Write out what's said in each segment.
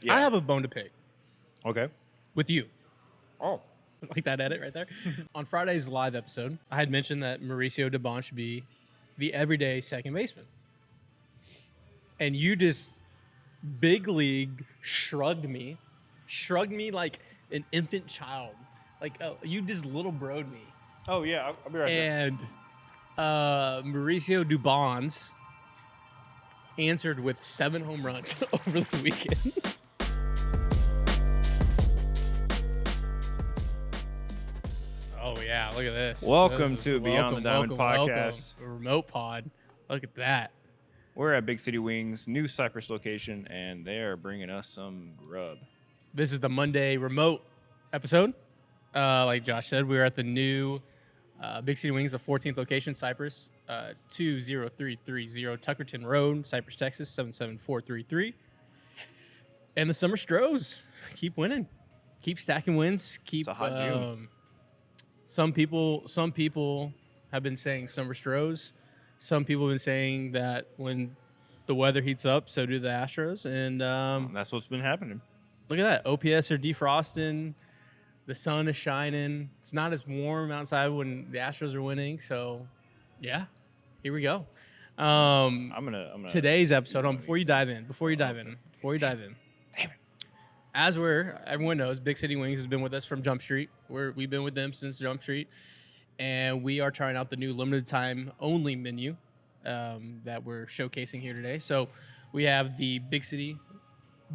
Yeah. I have a bone to pick Okay. with you. Oh. Like that edit right there. On Friday's live episode, I had mentioned that Mauricio Dubon should be the everyday second baseman. And you just big league shrugged me like an infant child. Like, you just little broed me. Oh, yeah. I'll be right there. And Mauricio Dubon's answered with 7 home runs over the weekend. Oh, yeah, look at this. Welcome This is- to Beyond the Diamond Podcast. Welcome. A remote pod. Look at that. We're at Big City Wings, new Cypress location, and they are bringing us some grub. This is the Monday remote episode. Like Josh said, we're at the new Big City Wings, the 14th location, Cypress, 20330 Tuckerton Road, Cypress, Texas, 77433. And the summer STROS keep winning, keep stacking wins. It's a hot June. Some people have been saying summer STROS. Some people have been saying that when the weather heats up, so do the Astros. And That's what's been happening. look at that. OPS are defrosting. The sun is shining. It's not as warm outside when the Astros are winning. So, yeah, here we go. I'm gonna Today's episode. Before you dive in. As everyone knows, Big City Wings has been with us from Jump Street. We've been with them since Jump Street, and we are trying out the new limited time only menu that we're showcasing here today. So we have the Big City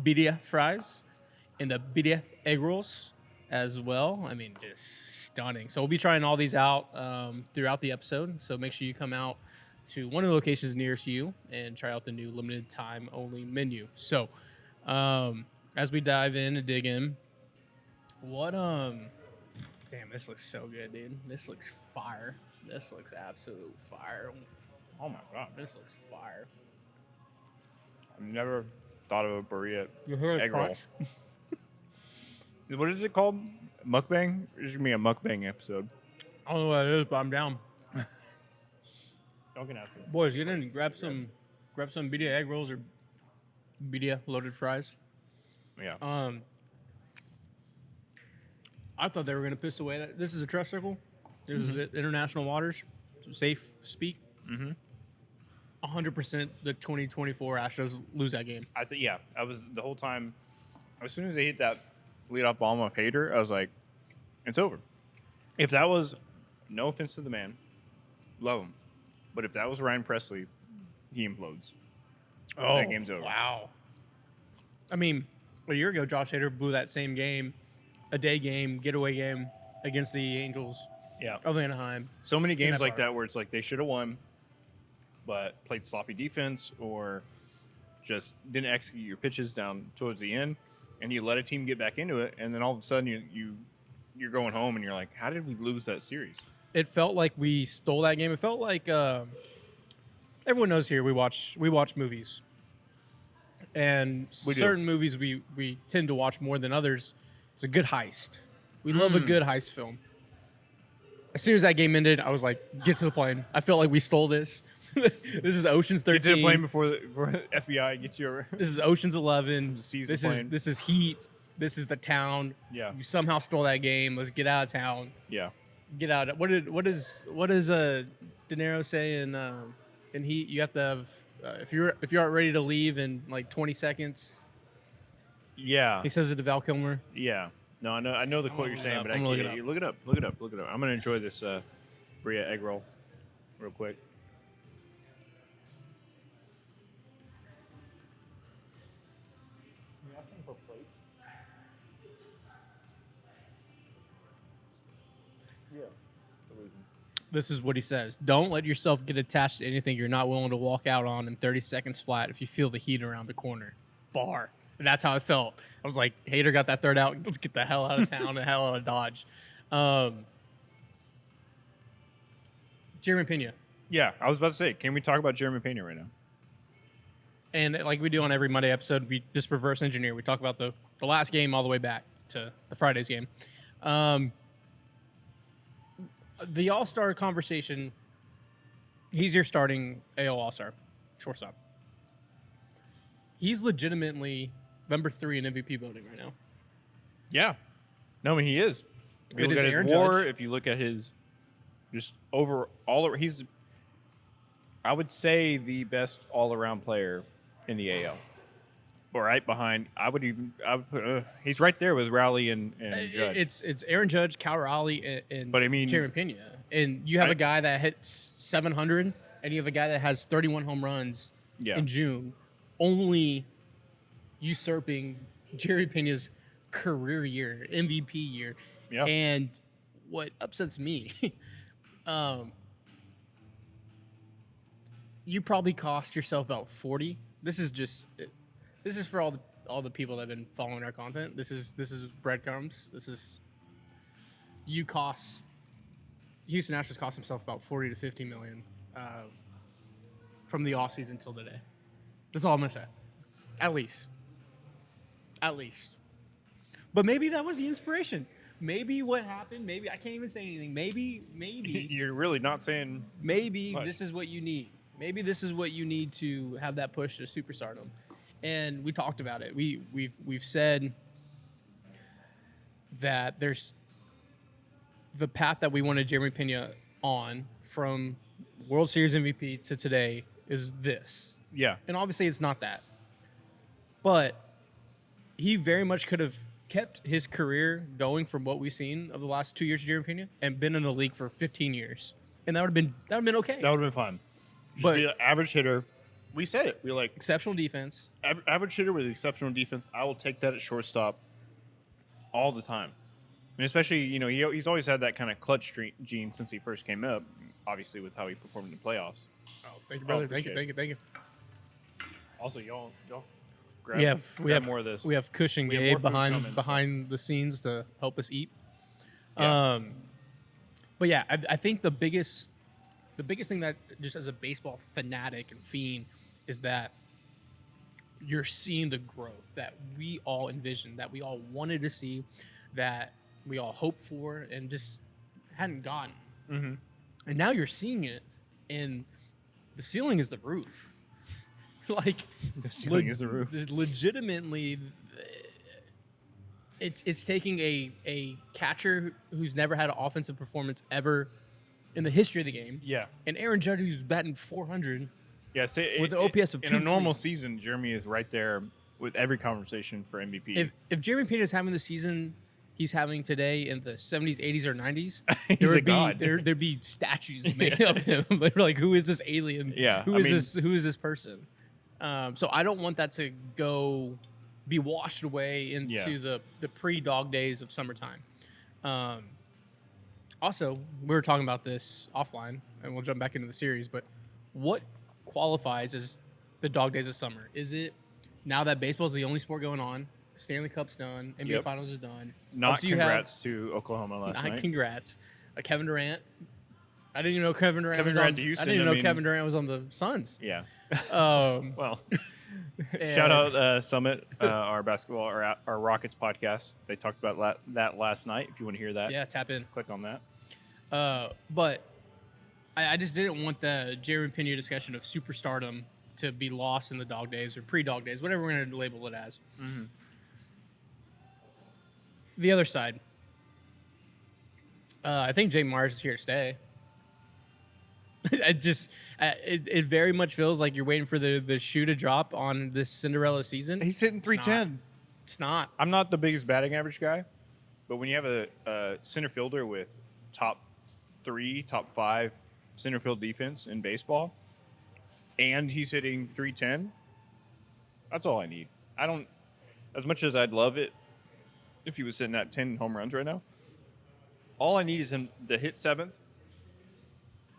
birria fries and the birria egg rolls as well. I mean, just stunning. So we'll be trying all these out throughout the episode. So make sure you come out to one of the locations nearest you and try out the new limited time only menu. So as we dive in and dig in, damn, this looks so good, dude. This looks fire. This looks absolute fire. Oh my god, This looks fire. I've never thought of a burrito You heard egg roll. What is it called? Mukbang? There's gonna be a mukbang episode. I don't know what it is, but I'm down. Don't get after it. Boys, get in and grab some birria egg rolls or birria loaded fries. Yeah. I thought they were going to piss away. This is a trust circle. This is international waters. Safe speak. 100% the 2024 Astros lose that game. I said, yeah. I was the whole time. As soon as they hit that leadoff bomb off Hader, I was like, it's over. If that was, no offense to the man, love him, but if that was Ryan Presley, he implodes. Oh, that game's over. Wow. I mean, a year ago, Josh Hader blew that same game, a day game, getaway game against the Angels Yeah. of Anaheim. So many games that like part. that where it's like they should have won, but played sloppy defense or just didn't execute your pitches down towards the end, and you let a team get back into it, and then all of a sudden you're going home and you're like, how did we lose that series? It felt like we stole that game. It felt like everyone knows here we watch movies, and certain movies we tend to watch more than others. It's a good heist. We love a good heist film. As soon as that game ended, I was like, get to the plane. I felt like we stole this. This is Ocean's 13. Get to the plane before the FBI gets you. This is Ocean's 11. Seize the This plane. is Heat. This is the town. Yeah. You somehow stole that game. Let's get out of town. Yeah. Get out. What does De Niro say in Heat? You have to have if you aren't ready to leave in like 20 seconds. Yeah. He says it to Val Kilmer. Yeah. No, I know the quote you're look it saying, up. but I'm I gonna can't. look it up. Look it up. I'm gonna enjoy this birria egg roll real quick. This is what he says. Don't let yourself get attached to anything you're not willing to walk out on in 30 seconds flat if you feel the heat around the corner. Bar. And that's how I felt. I was like, Hader got that third out. Let's get the hell out of town and the hell out of Dodge. Jeremy Peña. Yeah, I was about to say, can we talk about Jeremy Peña right now? And like we do on every Monday episode, we just reverse engineer. We talk about the last game all the way back to the Friday's game. The All-Star conversation, he's your starting AL All-Star shortstop. He's legitimately number 3 in MVP voting right now. Yeah. No, I mean, he is. If you It look is at his Aaron WAR, Judge. if you look at his just overall, he's, I would say, the best all-around player in the AL. But right behind, I would put, he's right there with Rowley and Judge. It's Aaron Judge, Cal Raleigh, and But I mean- Jeremy Pena. And you have a guy that hits 700, and you have a guy that has 31 home runs Yeah. in June, only usurping Jeremy Pena's career year, MVP year. Yeah. And what upsets me, you probably cost yourself about 40. This is for all the people that have been following our content. This is breadcrumbs. Houston Astros cost himself about 40 to 50 million from the offseason till today. That's all I'm gonna say. At least. But maybe that was the inspiration. Maybe what happened. Maybe I can't even say anything. Maybe You're really not saying. maybe What? this is what you need. Maybe this is what you need to have that push to superstardom. And we talked about it. We've said that there's the path that we wanted Jeremy Pena on from World Series MVP to today is this. Yeah. And obviously it's not that. But he very much could have kept his career going from what we've seen of the last 2 years of Jeremy Pena and been in the league for 15 years. And that would have been okay. That would have been fun. Just But- be an average hitter. We said it. We were like, Exceptional defense. average hitter with exceptional defense. I will take that at shortstop all the time. And especially, he's always had that kind of clutch gene since he first came up, obviously with how he performed in the playoffs. Oh, thank you, brother. Appreciate Thank you. Also, y'all grab, We have grab more of this. We have Cushing We have Gabe more food coming, behind the scenes to help us eat. Yeah. But yeah, I think the biggest thing that just as a baseball fanatic and fiend is that you're seeing the growth that we all envisioned, that we all wanted to see, that we all hoped for, and just hadn't gotten. Mm-hmm. And now you're seeing it, and the ceiling is the roof. Like The ceiling is the roof. Legitimately, it's taking a catcher who's never had an offensive performance ever in the history of the game, Yeah. and Aaron Judge who's batting 400. Yeah. Say, With the OPS of in a 2. normal season, Jeremy is right there with every conversation for MVP. If Jeremy Pena is having the season he's having today in the 70s, 80s, or 90s, He's a god. there'd be statues made of him. They're like, who is this alien? Yeah, Who is this person? So I don't want that to be washed away into the pre-dog days of summertime. Also, we were talking about this offline, and we'll jump back into the series, but what qualifies as the dog days of summer? Is it now that baseball is the only sport going on, Stanley Cup's done, NBA Yep. Finals is done. Not Also, you have- congrats to Oklahoma last night. Congrats. Kevin Durant. I didn't even know Kevin Durant Kevin was Durant on to Houston, I didn't even I know mean- Kevin Durant was on the Suns. Yeah. Well, Shout out Summit, our basketball, our Rockets podcast. They talked about that last night. If you want to hear that, Yeah, tap in. click on that. But I just didn't want the Jeremy Pena discussion of superstardom to be lost in the dog days or pre-dog days, whatever we're going to label it as. Mm-hmm. The other side. I think Jake Myers is here to stay. It very much feels like you're waiting for the shoe to drop on this Cinderella season. He's hitting 310. It's not. I'm not the biggest batting average guy, but when you have a center fielder with top 3, top 5 center field defense in baseball, and he's hitting 310, that's all I need. I don't, as much as I'd love it if he was sitting at 10 home runs right now, all I need is him to hit 7th,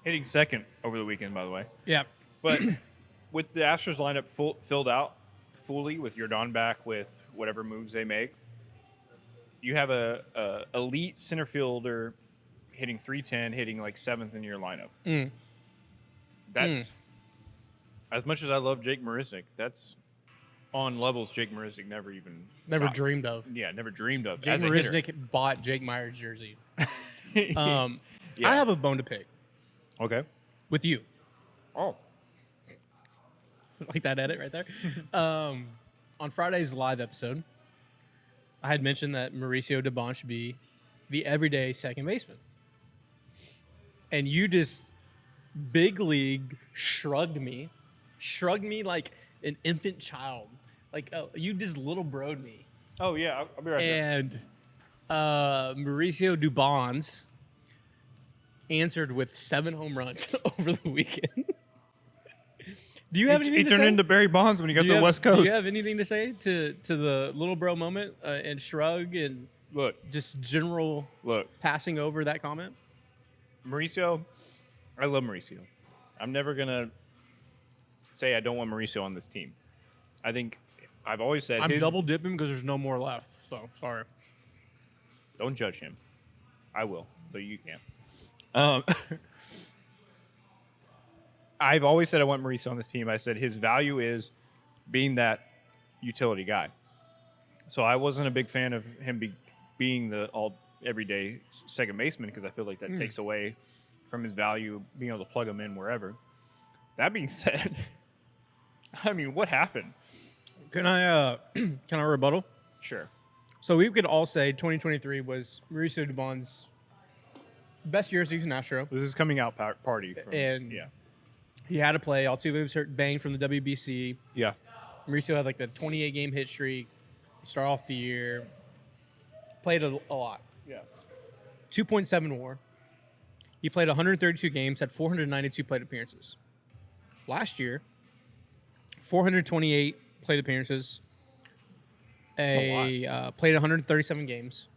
hitting 2nd over the weekend, by the way. Yeah. But with the Astros lineup filled out fully with Yordan back with whatever moves they make, you have a elite center fielder hitting 310, hitting like 7th in your lineup. That's as much as I love Jake Marisnick, that's on levels Jake Marisnick never Dreamed of. Yeah, never dreamed of. Jake as a hitter. Marisnick bought Jake Myers' jersey. Yeah. I have a bone to pick Okay. with you. Oh. Like that edit right there. on Friday's live episode, I had mentioned that Mauricio Dubon should be the everyday second baseman. And you just big league shrugged me like an infant child. Like, you just little broed me. Oh, yeah. I'll be right there. And Mauricio Dubon's answered with 7 home runs over the weekend. Do you have anything to say? He turned into Barry Bonds when he got to the West Do Coast. you have anything to say to the little bro moment and shrug and just general passing over that comment? Mauricio, I love Mauricio. I'm never going to say I don't want Mauricio on this team. I think I've always said I'm double dipping because there's no more left. So, sorry. Don't judge him. I will, but you can't. I've always said I want Mauricio on this team. I said his value is being that utility guy. So I wasn't a big fan of him being the everyday second baseman because I feel like that takes away from his value being able to plug him in wherever. That being said, I mean, what happened? Can I rebuttal? Sure. So we could all say 2023 was Mauricio Dubon's best year as an Astro. This is coming out party. And he had to play. Altuve was hurt, banged from the WBC. Yeah. Mauricio had like the 28-game hit streak. Start off the year. Played a lot. Yeah. 2.7 WAR. He played 132 games, had 492 plate appearances. Last year, 428 plate appearances. Played 137 games.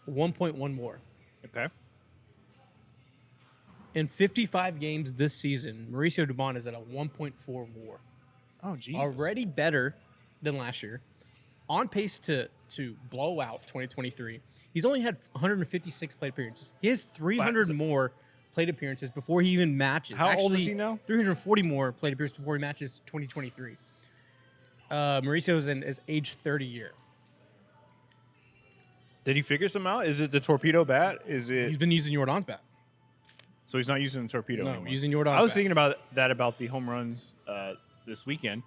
1.1 WAR. Okay. In 55 games this season, Mauricio Dubon is at a 1.4 WAR. Oh, Jesus. Already better than last year. On pace to blow out 2023. He's only had 156 plate appearances. He has 300 more plate appearances before he even matches. How old is he now? 340 more plate appearances before he matches 2023. Mauricio's in his age 30 year. Did he figure some out? Is it the torpedo bat? Is it? He's been using Jordan's bat. So he's not using the torpedo anymore. Using Jordan's I was bat. thinking about that about the home runs this weekend,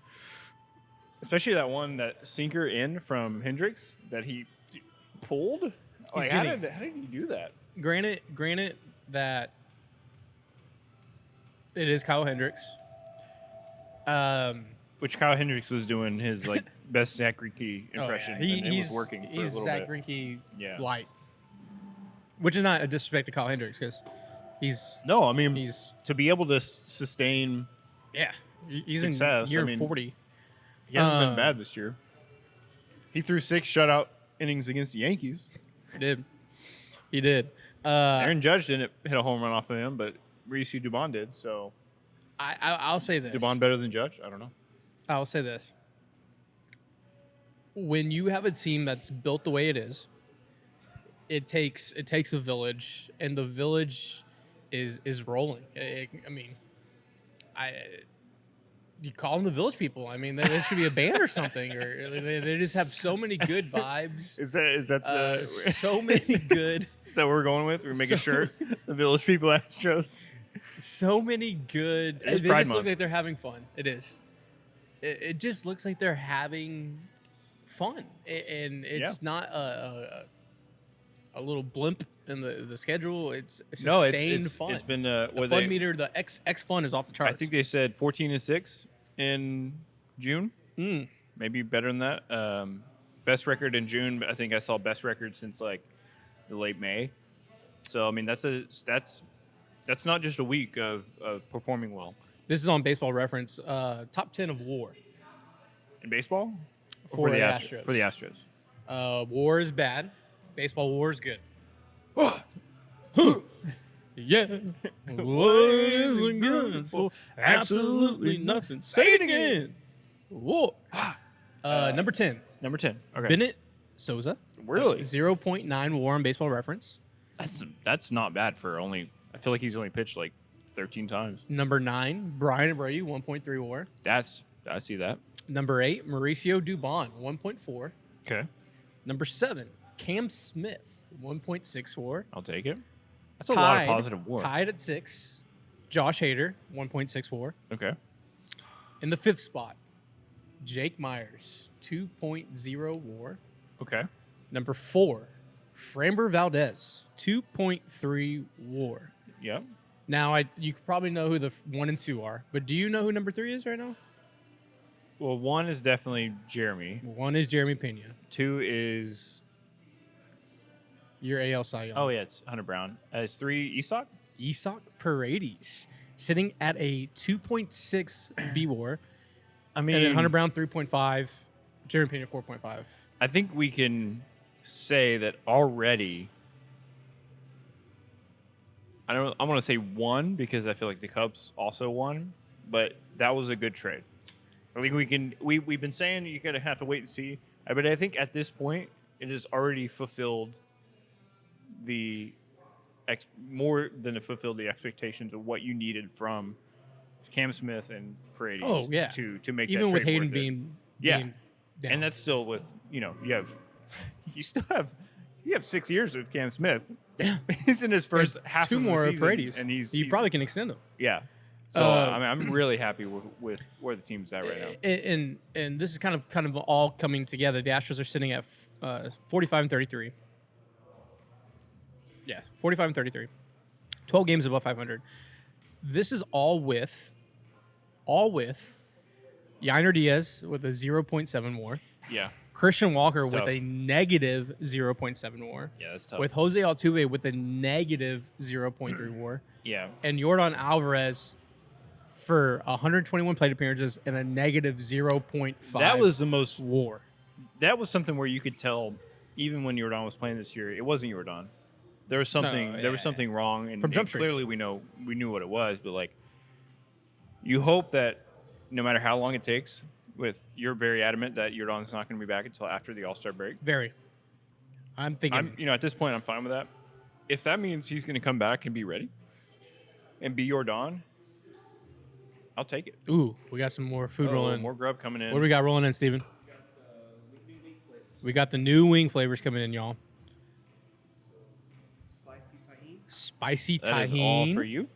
especially that one that sinker in from Hendricks that he pulled. Like, how did he do that? Granted that it is Kyle Hendricks. Which Kyle Hendricks was doing his like best Zach Greinke impression. Oh, yeah. And it was working for a He's little Zach bit. Greinke Yeah. light, which is not a disrespect to Kyle Hendricks because he's to be able to sustain he's success, in year 40. He hasn't been bad this year. He threw 6 shutout innings against the Yankees. He did. Aaron Judge didn't hit a home run off of him, but Mauricio Dubon did. So I'll say this. Dubon better than Judge? I don't know. I'll say this. When you have a team that's built the way it is, it takes a village, and the village is rolling. You call them the Village People. I mean, there should be a band or something, or they just have so many good vibes. Is that the so many good? Is that what we're going with? We're making sure the Village People Astros. So many good. It's They Pride just look Month. like they're having fun. It is. It just looks like they're having fun, and it's not a little blimp in the schedule. It's sustained fun. It's been the fun meter. The X fun is off the charts. I think they said 14-6 in June. Maybe better than that. Best record in June. I think I saw best record since like the late May. So I mean that's not just a week of performing well. This is on Baseball Reference. Top 10 of WAR In baseball? for the Astros. For the Astros. WAR is bad. Baseball WAR is good. Yeah. What isn't good for absolutely nothing. Say it again. WAR. Number 10. Number 10. Okay. Bennett Souza. Really? 0.9 WAR on Baseball Reference. That's not bad for only. I feel like he's only pitched like 13 times. Number 9, Brian Abreu, 1.3 WAR. I see that. Number 8, Mauricio Dubon, 1.4. Okay. Number 7, Cam Smith, 1.6 WAR. I'll take it. That's a lot of positive WAR. Tied at 6, Josh Hader, 1.6 WAR. Okay. In the 5th spot, Jake Myers, 2.0 WAR. Okay. Number 4, Framber Valdez, 2.3 WAR. Yep. Now, you probably know who the 1 and 2 are, but do you know who number 3 is right now? Well, 1 is definitely Jeremy. 1 is Jeremy Pena. 2 is... Your AL Cy Young. Oh, yeah, it's Hunter Brown. Is 3 Isak? Isak Paredes, sitting at a 2.6 B WAR. I mean... And then Hunter Brown, 3.5. Jeremy Pena, 4.5. I think we can say that already... I want to say 1 because I feel like the Cubs also won, but that was a good trade. I think we've been saying you gotta have to wait and see, but I think at this point it has already fulfilled more than it fulfilled the expectations of what you needed from Cam Smith and Paredes. Oh yeah, to make even that with trade Hayden worth it. being Yeah, down. and that's still with you have 6 years of Cam Smith. Yeah. He's in his first half 2 of the more season, Paredes, and you he's probably can extend them. yeah. So I mean, I'm really happy with where the team's at right now. And this is kind of all coming together. The Astros are sitting at 45 and 33. Yeah, 45 and 33. 12 games above 500. This is all with Yainer Diaz with a 0.7 WAR. Yeah, Christian Walker That's with tough. a negative 0.7 WAR. yeah, that's tough. With Jose Altuve with a negative 0.3 WAR. yeah, And Yordan Alvarez for 121 plate appearances and a negative 0.5 that was the most. WAR. That was something where you could tell, even when Jordan was playing this year, it wasn't Jordan. There was something. No, There was yeah. something wrong, and From Jump Street. clearly we knew what it was. But like, you hope that no matter how long it takes, you're very adamant that Jordan's not going to be back until after the All-Star break. Very. I'm thinking. At this point, I'm fine with that. If that means he's going to come back and be ready, and be Jordan, I'll take it. Ooh, we got some more food rolling. More grub coming in. What do we got rolling in, Steven? We got the new wing flavors coming in, y'all. Spicy That is tahini. all for you.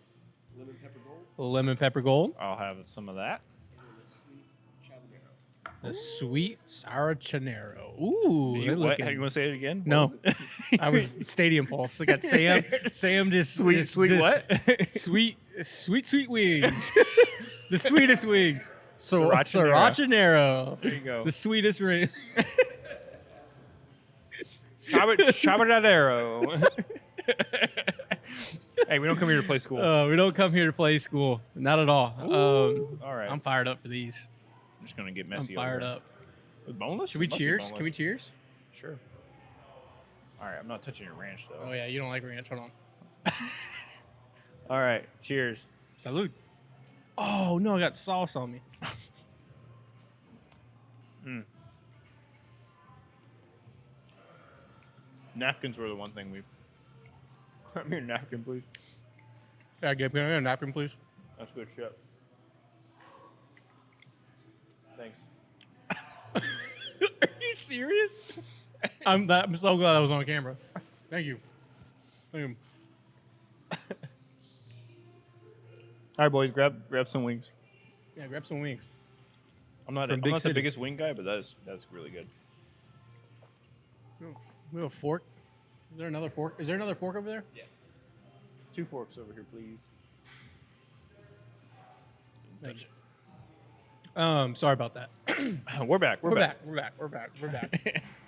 Lemon pepper gold. I'll have some of that. The sweet Sarachanero. Ooh, Did they're you, what? looking. You want to say it again? No. What was it? I was Stadium Pulse. I got Sam. Sam just Sweet just what? sweet wings. The sweetest wings. Sarachanero. Sarachanero. There you go. The sweetest ring. Chabadadero. Hey, we don't come here to play school. We don't come here to play school. Not at all. All right. I'm fired up for these. I'm just gonna get I'm messy. fired over up. With boneless? Should we It must be cheers? boneless. Can we cheers? Sure. All right. I'm not touching your ranch though. Oh yeah, you don't like ranch. Hold on. All right. Cheers. Salud. Oh no, I got sauce on me. Napkins were the one thing we. Grab me a napkin, please. Yeah, Gabe, can I get a napkin, please? That's good shit. Thanks. Are you serious? I'm so glad I was on camera. Thank you. Thank you. All right, boys. Grab some wings. Yeah, grab some wings. I'm not From Big the City. biggest wing guy, but that's really good. We have a fork. Is there another fork? Is there another fork over there? Yeah. 2 forks over here, please. Thank you. Sorry about that. We're back. We're back.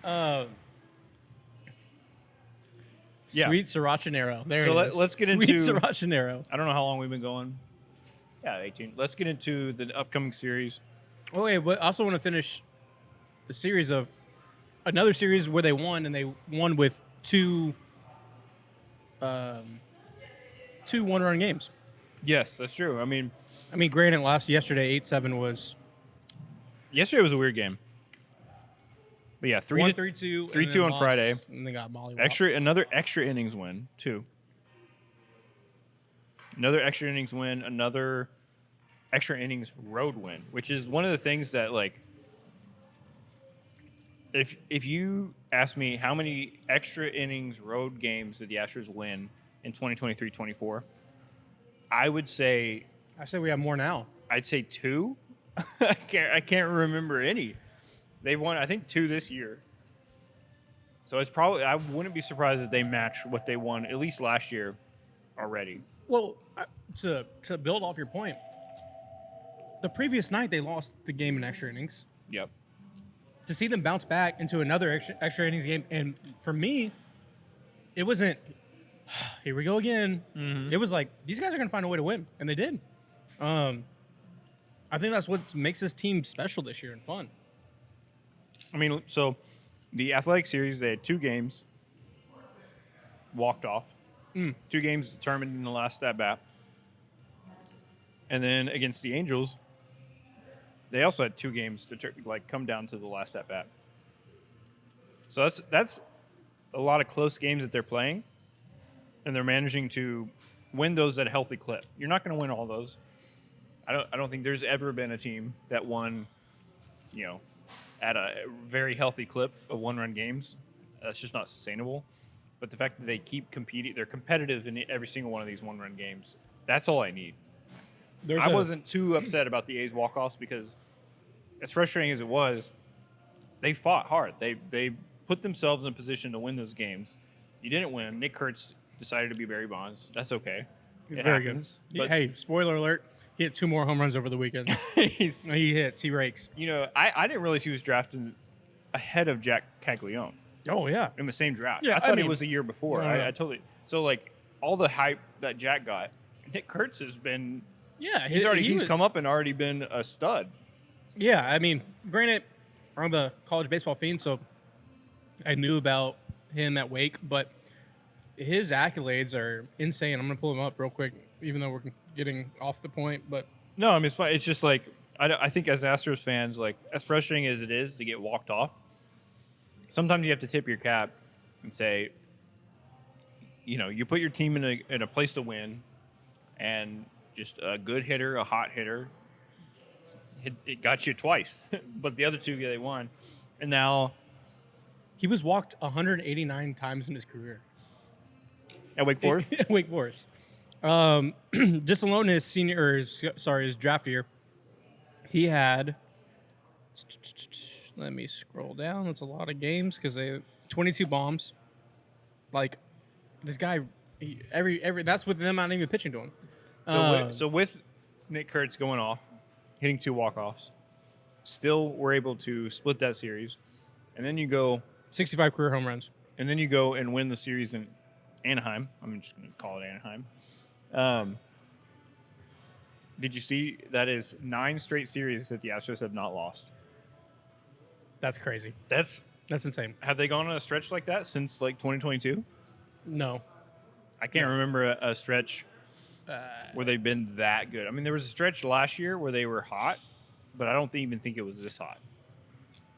Yeah. Sweet Sarachanero. There So it is. let's get Sweet into- Sarachanero. I don't know how long we've been going. Yeah, 18. Let's get into the upcoming series. Oh wait, but I also want to finish the series of another series where they won, and they won with two one-run games. Yes, that's true. I mean, Granted, yesterday 8-7 was yesterday was a weird game. But yeah, 3-2, 3-2 on Friday. and they got molly. Another extra innings win, too. Another extra innings win, another extra innings road win, which is one of the things that, like, if you ask me how many extra innings road games did the Astros win in 2023-24, I would say I say we have more now. I'd say 2, I can't remember any. They won, I think, 2 this year. So it's probably, I wouldn't be surprised if they match what they won at least last year already. Well, to build off your point, the previous night they lost the game in extra innings. Yep. To see them bounce back into another extra innings game, and for me, it wasn't, here we go again. It was like, these guys are going to find a way to win, and they did. I think that's what makes this team special this year and fun. I mean, so the athletic series, they had 2 games walked off, 2 games determined in the last at bat. And then against the Angels, they also had 2 games to come down to the last at bat. So that's a lot of close games that they're playing, and they're managing to win those at a healthy clip. You're not going to win all those. I don't think there's ever been a team that won, at a very healthy clip of 1-run games. That's just not sustainable. But the fact that they keep competing, they're competitive in every single one of these 1-run games. That's all I need. I wasn't too upset about the A's walk-offs because, as frustrating as it was, they fought hard. They put themselves in a position to win those games. You didn't win. Nick Kurtz decided to be Barry Bonds. That's okay. He's it very happens. good. But Hey, spoiler alert. He hit 2 more home runs over the weekend. He hits. He rakes. I didn't realize he was drafted ahead of Jack Caglione Oh, yeah. in the same draft. Yeah, I thought mean, it was a year before. no. I totally. So, all the hype that Jack got, Nick Kurtz has been. Yeah. He's come up and already been a stud. Yeah, I mean, granted, I'm a college baseball fiend, so I knew about him at Wake, but his accolades are insane. I'm going to pull him up real quick, even though we're getting off the point. But No, I mean, it's fine. It's just I think as Astros fans, as frustrating as it is to get walked off, sometimes you have to tip your cap and say, you put your team in a place to win, and just a good hitter, a hot hitter, it got you twice. But the other 2 they won, and now he was walked 189 times in his career. at Wake Forest. Wake Forest. Just alone his his draft year, he had. Let me scroll down. That's a lot of games because they 22 bombs. This guy, every that's with them not even pitching to him. So with Nick Kurtz going off, hitting 2 walk-offs, still we're able to split that series, and then you go 65 career home runs. and then you go and win the series in Anaheim. I'm just going to call it Anaheim. Did you see that is 9 straight series that the Astros have not lost? That's crazy. That's insane. Have they gone on a stretch like that since 2022? No. I can't remember a stretch where they've been that good. I mean, there was a stretch last year where they were hot, but I don't even think it was this hot.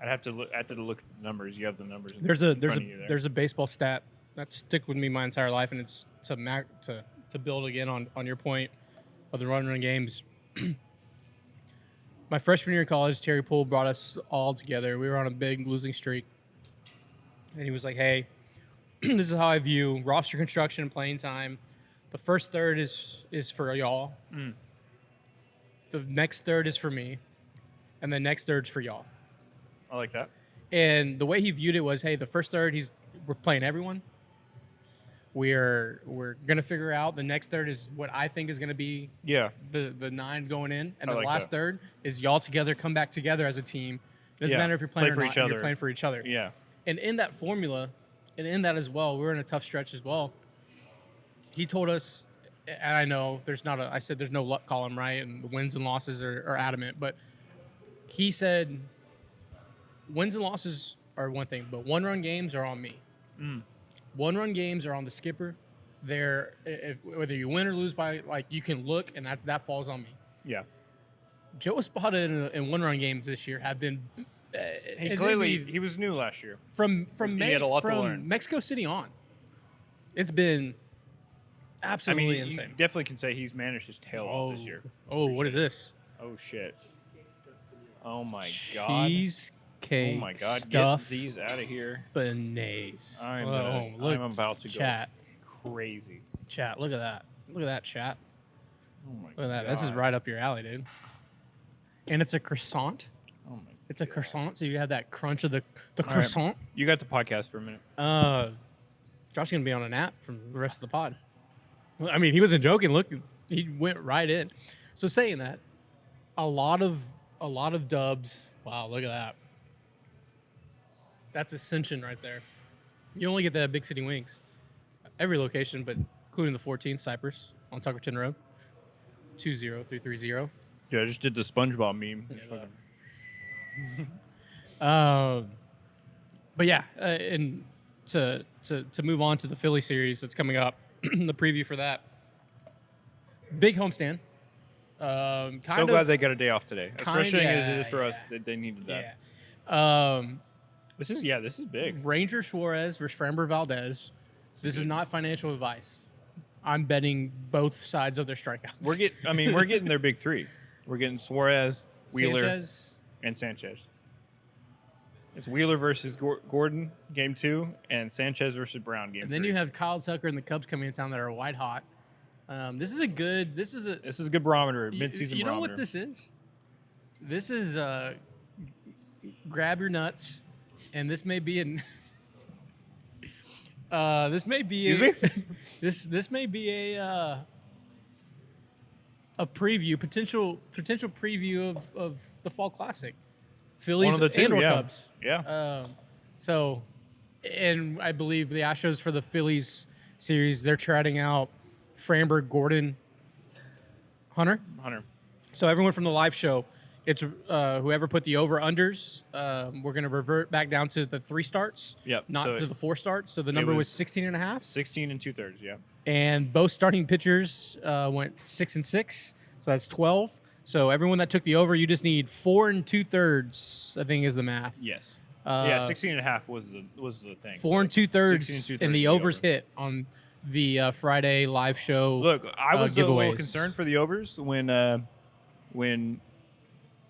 I'd have to look at the numbers. You have the numbers. There's a baseball stat that stick with me my entire life, and it's to build again on your point of the run games. My freshman year in college, Terry Poole brought us all together. We were on a big losing streak, and he was like, "Hey, this is how I view roster construction and playing time. The first third is for y'all. The next third is for me, and the next third's for y'all." I like that. And the way he viewed it was, hey, the first third, we're playing everyone. We're gonna figure out the next third is what I think is gonna be the 9 going in, and the last third is y'all together, come back together as a team. It doesn't matter if you're playing or not, you're playing for each other. Yeah. And in that formula, and in that as well, we're in a tough stretch as well. He told us, and I know there's no luck column, right? And the wins and losses are adamant, but he said wins and losses are one thing, but 1-run games are on me. 1-run games are on the skipper. Whether you win or lose by, you can look, and that falls on me. Yeah. Joe Espada in 1-run games this year have been. He was new last year. From he had a lot to learn. Mexico City on. It's been absolutely insane. You definitely can say he's managed his tail off this year. Oh, what is this? Oh shit. Oh my god. Cheesecake. Oh my god. Stuff. Get these out of here. Banaise. I'm about to chat. go crazy. Chat. Look at that. Look at that, chat. Oh my Look at that. god. This is right up your alley, dude. and it's a croissant. Oh my. It's a croissant, so you have that crunch of the right. croissant. You got the podcast for a minute. Josh is gonna be on a nap from the rest of the pod. Well, I mean, he wasn't joking. Look, he went right in. So saying that, a lot of dubs. Wow, look at that. That's Ascension right there. You only get that at Big City Wings. Every location, but including the 14th, Cypress, on Tuckerton Road. 20330. Yeah, I just did the SpongeBob meme. But yeah, and to move on to the Philly series that's coming up, the preview for that. Big homestand. So glad they got a day off today. As frustrating as it is for us, they needed that. Yeah. This is big. Ranger Suarez versus Framber Valdez. This is not financial advice. I'm betting both sides of their strikeouts. We're getting their big three. We're getting Suarez, Wheeler, Sanchez. and Sanchez. It's Wheeler versus Gordon, game 2, and Sanchez versus Brown, game 3. And then you have Kyle Tucker and the Cubs coming in town that are white hot. This is a good barometer, mid-season barometer. You know what this is? This is grab your nuts, and this may be an. This may be this may be a preview, potential preview of the Fall Classic, Phillies One of the two, and/or yeah. Cubs. Yeah. So, and I believe the Astros for the Phillies series, they're trotting out Framber, Gordon, Hunter. So everyone from the live show, it's whoever put the over-unders. We're going to revert back down to the 3 starts, Yep. not So to the 4 starts. So the number was 16.5. 16 2/3, yeah. And both starting pitchers went 6 and 6. So that's 12. So everyone that took the over, you just need 4 2/3, I think is the math. Yes. 16.5 was the thing. 4 and 2/3, 16 and the overs hit on the Friday live show. Look, I was a giveaways. little concerned for the overs when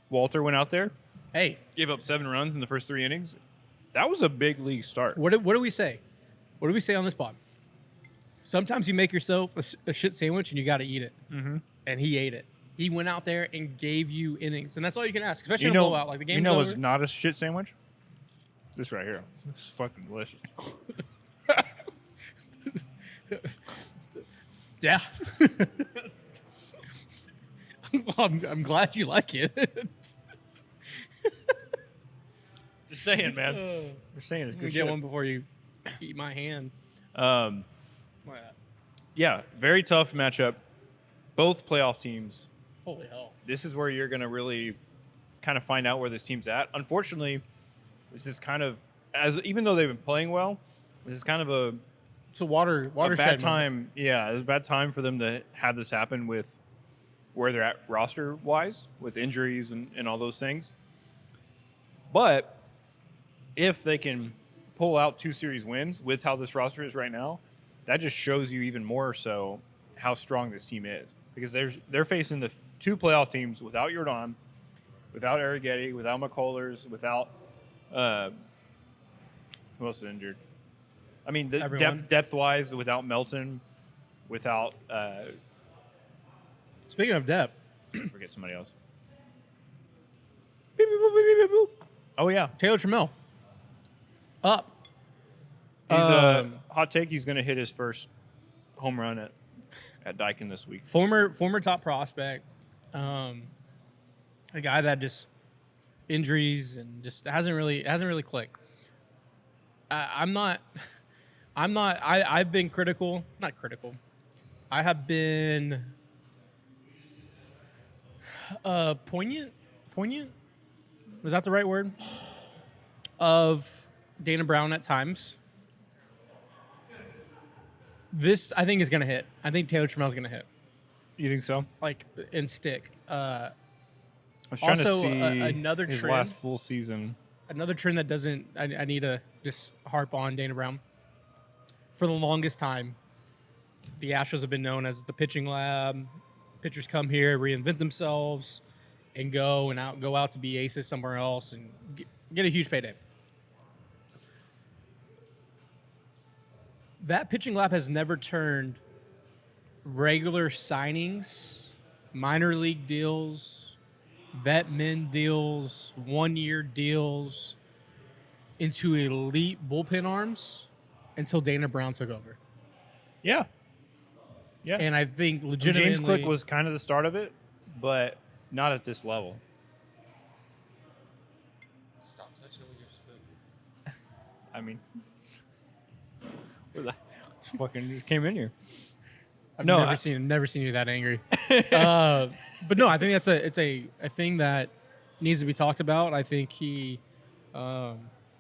Walter went out there. Hey, Gave up 7 runs in the first 3 innings. That was a big league start. what do we say? What do we say on this pod? Sometimes you make yourself a shit sandwich and you got to eat it. Mm-hmm. And he ate it. He went out there and gave you innings, and that's all you can ask, especially in a blowout. Like the game's over. It's not a shit sandwich. This right here. This is fucking delicious. Yeah. I'm glad you like it. Just saying, man. Just saying, it's good shit. Get one before you eat my hand. Yeah, very tough matchup. Both playoff teams. Holy hell. This is where you're going to really kind of find out where this team's at. Unfortunately, this is kind of, even though they've been playing well, this is kind of it's a watershed bad time. Yeah, it's a bad time for them to have this happen with where they're at roster-wise, with injuries and all those things. But if they can pull out 2 series wins with how this roster is right now, that just shows you even more so how strong this team is. Because they're facing the 2 playoff teams without Yordan, without Arrighetti, without McCullers, without who else is injured? I mean, depth-wise, without Melton, without Speaking of depth, forget somebody else. beep, beep, boop, beep, beep, boop. Oh yeah, Taylor Trammell up. he's a hot take. He's going to hit his first home run at Daikin this week. Former top prospect, a guy that just injuries and just hasn't really clicked. I've been critical, not critical. I have been poignant. Was that the right word? Of Dana Brown at times. This, I think, is going to hit. I think Taylor Trammell is going to hit. You think so? Like, and stick. I was trying also, to see another his trend. last full season. Another trend that doesn't... I need to just harp on Dana Brown. For the longest time, the Astros have been known as the pitching lab. Pitchers come here, reinvent themselves, and go out to be aces somewhere else and get a huge payday. That pitching lab has never turned regular signings, minor league deals, vet min deals, 1-year deals into elite bullpen arms until Dana Brown took over. Yeah. Yeah. And I think And legitimately, James Click was kind of the start of it, but not at this level. Stop touching it with your spoon. I mean, what the fucking just came in here. I've never seen you that angry. But no, I think it's a thing that needs to be talked about. I think he,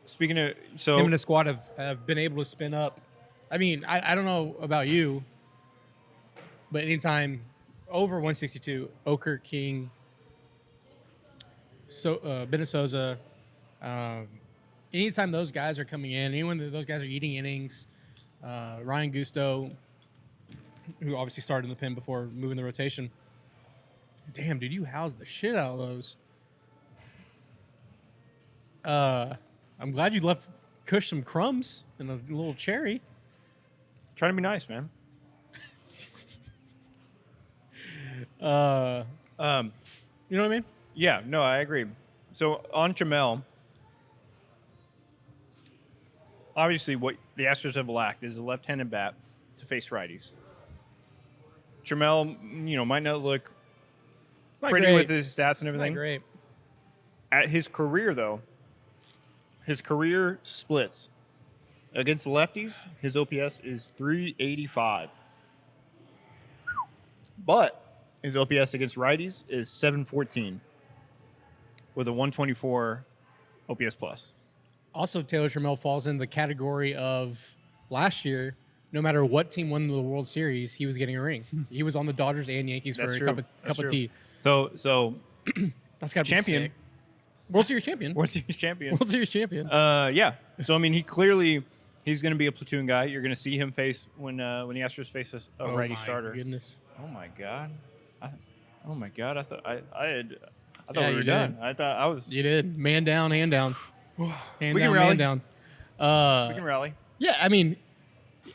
Speaking of, him and his squad have been able to spin up. I mean, I don't know about you, but anytime over 162, Okert, King, Bennett Souza, anytime those guys are coming in, anyone that those guys are eating innings, Ryan Gusto, who obviously started in the pen before moving the rotation. Damn, dude, you housed the shit out of those. I'm glad you left Kush some crumbs and a little cherry. trying to be nice, man. You know what I mean? Yeah, no, I agree. So on Jamel, obviously what the Astros have lacked is a left-handed bat to face righties. Jamel, might not look It's not pretty great. with his stats and Not everything. great. At his career, though, his career splits. Against the lefties, his OPS is 385. But his OPS against righties is 714 with a 124 OPS plus. Also, Taylor Trammell falls in the category of last year. No matter what team won the World Series, he was getting a ring. He was on the Dodgers and Yankees That's for true. a cup That's of true. tea. So That's got to be champion. sick. World Series champion. World Series champion. World Series champion. Yeah. So I mean, he's going to be a platoon guy. You're going to see him face when the Astros face a righty starter. Goodness. Oh my god. I thought Yeah, we you were did. done. I thought I was. You did. Man down, hand down. Hand We can down, rally. man down. We can rally. Yeah, I mean,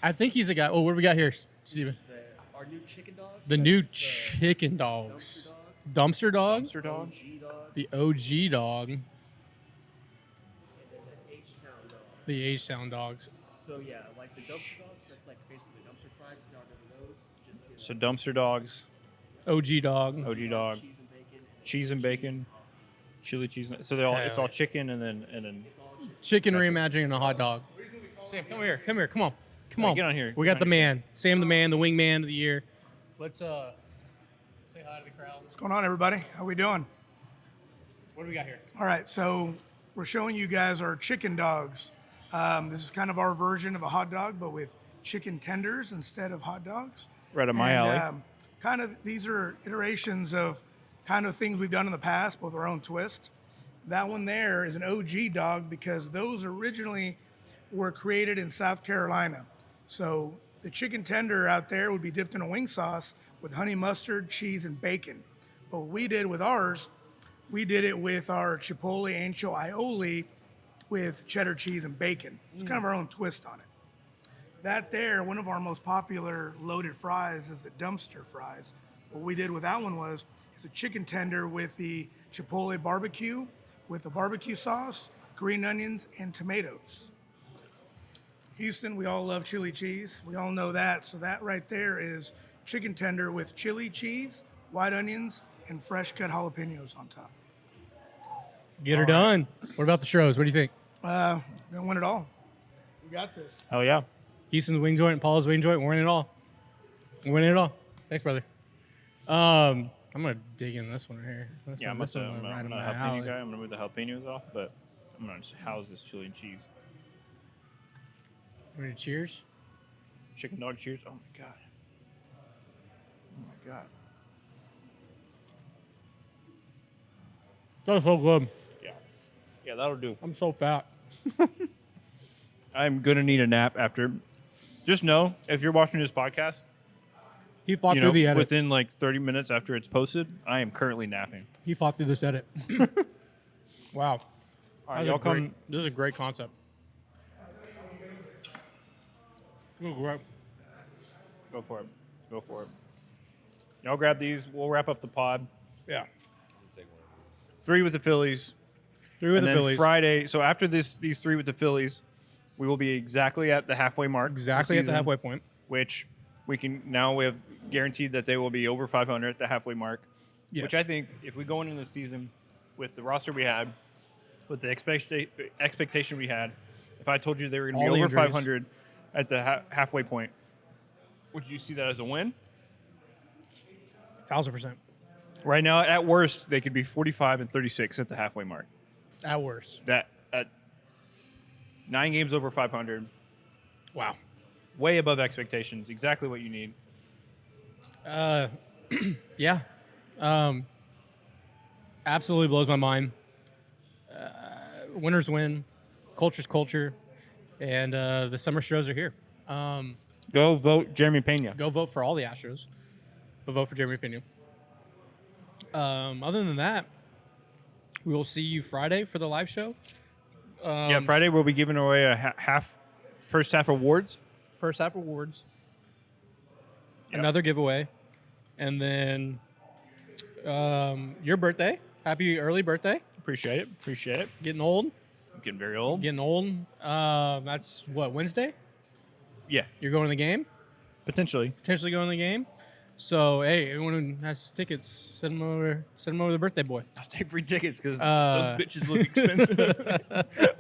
I think he's a guy. Oh, what do we got here, Steven? Our new chicken dogs. The new chicken dogs. Dumpster dog? Dumpster dog. OG dog. The OG dog. And then the H-Town dog. The H-Town dogs. So yeah, like the dumpster dogs, that's like basically the dumpster fries. If y'all remember those, just So dumpster dogs, OG dog. OG dog, cheese and bacon. cheese and bacon, chili cheese. So they're all it's Hell all yeah. chicken and then It's all chicken. Chicken reimagining and a hot dog. Sam, come here. Come here. Come on. Come on. Get on here. We Get got the on here. man. Sam the man, the wingman of the year. Let's say hi to the crowd. What's going on, everybody? How we doing? What do we got here? All right, so we're showing you guys our chicken dogs. This is kind of our version of a hot dog, but with chicken tenders instead of hot dogs. Right up my alley. Kind of these are iterations of kind of things we've done in the past with our own twist. That one there is an OG dog because those originally were created in South Carolina. So the chicken tender out there would be dipped in a wing sauce with honey mustard, cheese, and bacon. But what we did with ours, we did it with our chipotle ancho aioli with cheddar cheese and bacon. It's kind of our own twist on it. That there, one of our most popular loaded fries is the dumpster fries. What we did with that one was it's a chicken tender with the chipotle barbecue with the barbecue sauce, green onions, and tomatoes. Houston, we all love chili cheese. We all know that. So that right there is chicken tender with chili cheese, white onions, and fresh cut jalapenos on top. Get her done. What about the Stros? What do you think? Gonna win it all. We got this. Hell yeah. Houston's wing joint and Paul's wing joint. We're winning it all. We're winning it all. Thanks, brother. I'm gonna dig in this one right here. This Yeah, one, I'm this one a right in my jalapeno alley. guy. I'm gonna move the jalapenos off, but I'm gonna just house this chili and cheese. Ready to cheers? Chicken dog cheers. Oh my god. Oh my god. That was so good. Yeah. Yeah, that'll do. I'm so fat. I'm gonna need a nap after. Just know if you're watching this podcast, He fought through the edit. within like 30 minutes after it's posted, I am currently napping. He fought through this edit. Wow. All right, That y'all was a great- come. This is a great concept. This is great. Go for it. Go for it. Y'all grab these. We'll wrap up the pod. Yeah. 3 with the Phillies. 3 with And the then Phillies. Friday. So after these 3 with the Phillies, we will be exactly at the halfway mark. Exactly this at the season, halfway point. Which we have guaranteed that they will be over 500 at the halfway mark. Yes. Which I think if we go into the season with the roster we had, with the expectation we had, if I told you they were going to All be the over injuries. 500 at the halfway point, would you see that as a win? 1,000%. Right now, at worst, they could be 45 and 36 at the halfway mark. At worst. That at 9 games over 500, Wow. way above expectations. Exactly what you need. Yeah. Absolutely blows my mind. Winners win. Culture's culture. And the summer Astros are here. Go vote Jeremy Peña. Go vote for all the Astros. But vote for Jeremy Peña. Other than that, we will see you Friday for the live show. Yeah, Friday we'll be giving away a first half awards. First half awards. Yep. Another giveaway. And then your birthday. Happy early birthday. Appreciate it. Getting old. I'm getting very old. Getting old. That's what, Wednesday? Yeah, You're going to the game? potentially. Potentially going to the game? So, hey, everyone who has tickets, send them over to the birthday boy. I'll take free tickets because Uh, those bitches look expensive.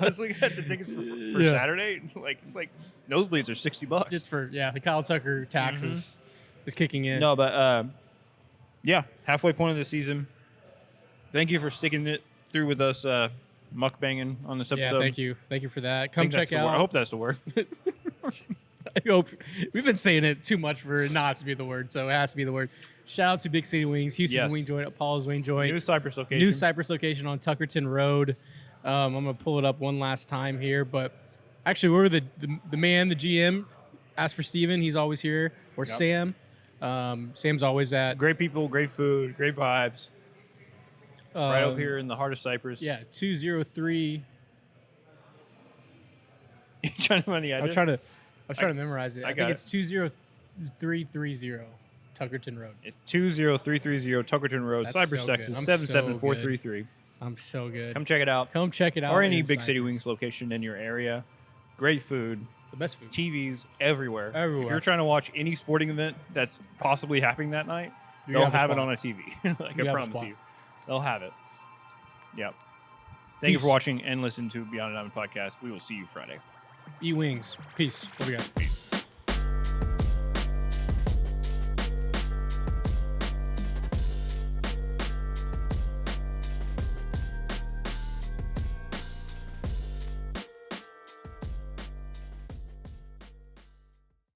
I was looking at the tickets for Yeah. Saturday. It's like nosebleeds are $60. It's for, the Kyle Tucker taxes is kicking in. No, but yeah, halfway point of the season. Thank you for sticking it through with us, muckbanging on this Yeah, episode. thank you. Thank you for that. I Come think that's check the word. I out. hope that's the word. I hope we've been saying it too much for it not to be the word, so it has to be the word. Shout out to Big City Wings, Houston's Yes. Wing Joint, Apollo's Wing Joint, New Cypress location. new Cypress location on Tuckerton Road. I'm gonna pull it up one last time here, but actually, we're the man, the GM. Ask for Steven, he's always here, or Yep. Sam. Sam's always at Great people, great food, great vibes. Right up um, here in the heart of Cypress. Yeah, 203. You trying to find the I address? was trying to memorize it. I got think it. it's 20330 Tuckerton Road. 20330 Tuckerton Road, That's Cypress, so good. Texas, I'm 77433. I'm so good. Come check it out. Come check it out. Or any in Big City Cypress. Wings location in your area. Great food, The best food. TVs everywhere. Everywhere. If you're trying to watch any sporting event that's possibly happening that night, You they'll have a have it spot. on a TV. Like You I have a promise spot. you. They'll have it. Yep. Thank you Peace. for watching and listen to Beyond a Diamond podcast. We will see you Friday. Eat wings. Peace. What we got? Peace.